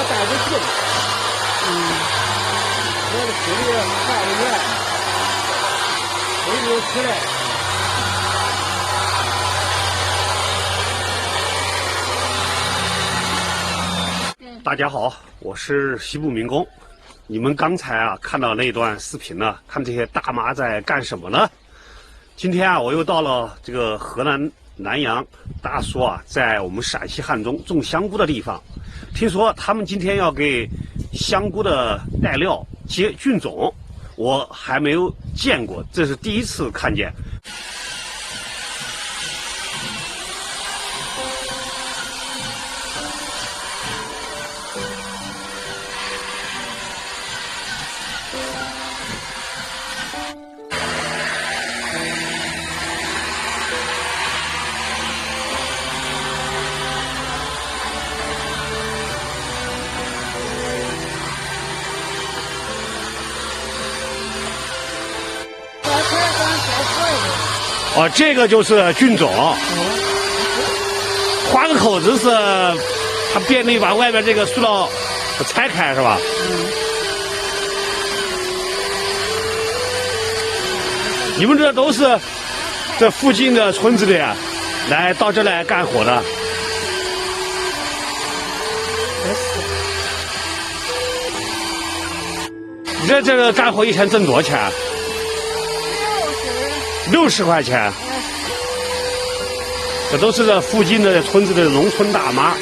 带着劲。我的体力快得远，回不起来。大家好，我是西部民工。你们刚才看到那段视频呢，看这些大妈在干什么呢？今天我又到了这个河南南阳大叔在我们陕西汉中种香菇的地方。听说他们今天要给香菇的带料接菌种，我还没有见过，这是第一次看见。哦，这个就是菌种，划个口子是它便利把外面这个塑料拆开是吧？你们这都是这附近的村子里来到这来干活的。你这个干活一天挣多少钱？60块钱，这都是这附近的村子的农村大妈。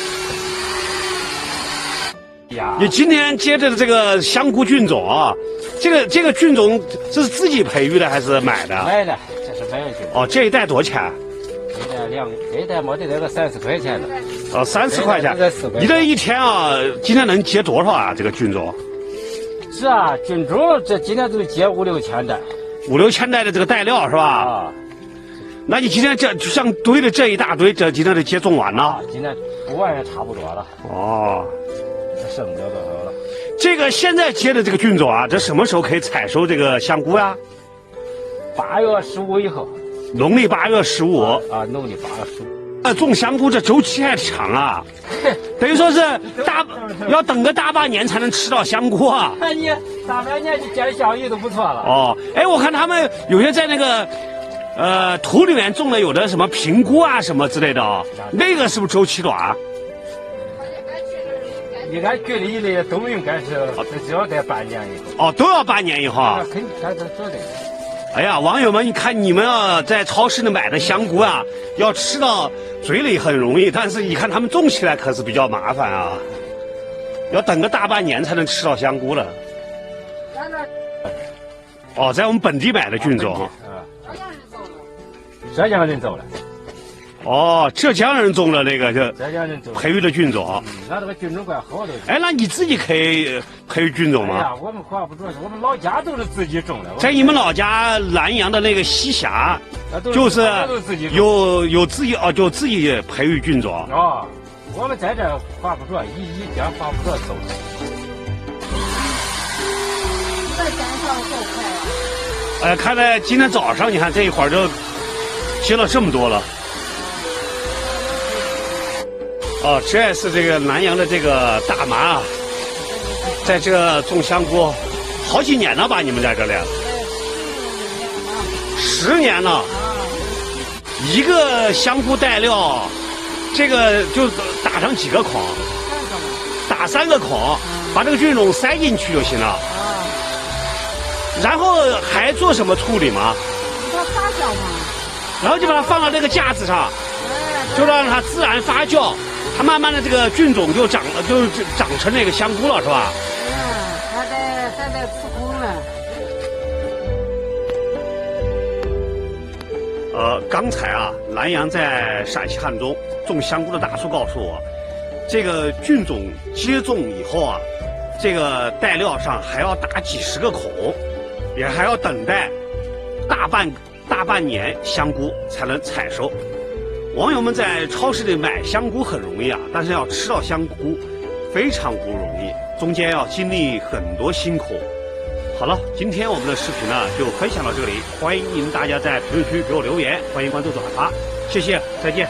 你今天接着这个香菇菌种这个菌种这是自己培育的还是买的？买的，这是买的菌。哦，这一袋多少钱？这一袋没得那个30块钱的。哦，30块钱。你这一天今天能接多少这个菌种？是菌种这今天都接5、6千袋。5、6千袋的这个带料是吧？那你今天这就像堆的这一大堆，这今天得接种完了。今天补完也差不多了。哦，剩掉多少了？这个现在接的这个菌种这什么时候可以采收这个香菇呀？8月15以后。农历8月15。农历8月15。种香菇这周期还长等于说是要等个大半年才能吃到香菇你大半年就见香鱼都不错了。哦，哎，我看他们有些在那个土里面种的，有的什么平菇什么之类的那个是不是周期短？你按距离的都应该是至少得半年以后。哦，都要半年以后肯定这的。哎呀，网友们，你看你们在超市里买的香菇要吃到嘴里很容易，但是你看他们种起来可是比较麻烦要等个大半年才能吃到香菇了。哦，在我们本地买的菌种。浙江人种的。哦，浙江人种的那个浙江人种培育的菌种。那这个菌种怪好的。哎，那你自己可以培育菌种吗？哎呀，我们划不着，我们老家都是自己种的。在你们老家南阳的那个西峡，就是有自己就自己培育菌种。我们在这划不着，一家划不着走。这山上够快哎，看来今天早上你看这一会儿就接了这么多了。这是这个南阳的这个大妈在这种香菇好几年了吧？你们在这里？10年了。一个香菇带料，这个就打上几个孔？打3个孔，把这个菌种塞进去就行了。然后还做什么处理吗？它发酵嘛。然后就把它放到这个架子上，就让它自然发酵。它慢慢的这个菌种就长成那个香菇了，是吧？它在出菇了。刚才南阳在陕西汉中种香菇的大叔告诉我，这个菌种接种以后这个带料上还要打几10个孔，也还要等待大半年香菇才能采收。网友们在超市里买香菇很容易但是要吃到香菇非常不容易，中间要经历很多辛苦。好了，今天我们的视频就分享到这里，欢迎大家在评论区给我留言，欢迎关注转发，谢谢，再见。